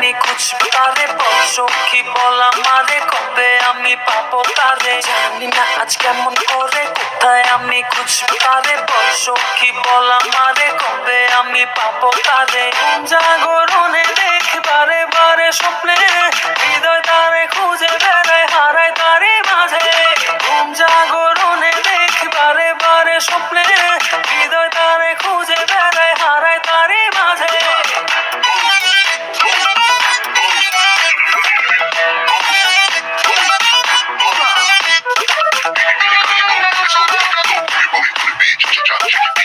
আমি খুঁজবো তারে, বল সখী বল আমারে কবে আমি পাবো তারে। জানি না আজ কেমন করে কোথায় আমি খুঁজবো তারে, বল সখী বল আমারে কবে আমি পাবো তারে। ঘুম জাগরণে দেখি বারে বারে স্বপ্নে, হৃদয় তারে খুঁজে বেড়ায় হারায় তারে মাঝে। ঘুম জাগরণে দেখি বারে বারে স্বপ্নে, হৃদয় তারে খুঁজে বেড়ায় হারায় তারে মাঝে। Cha-cha-cha.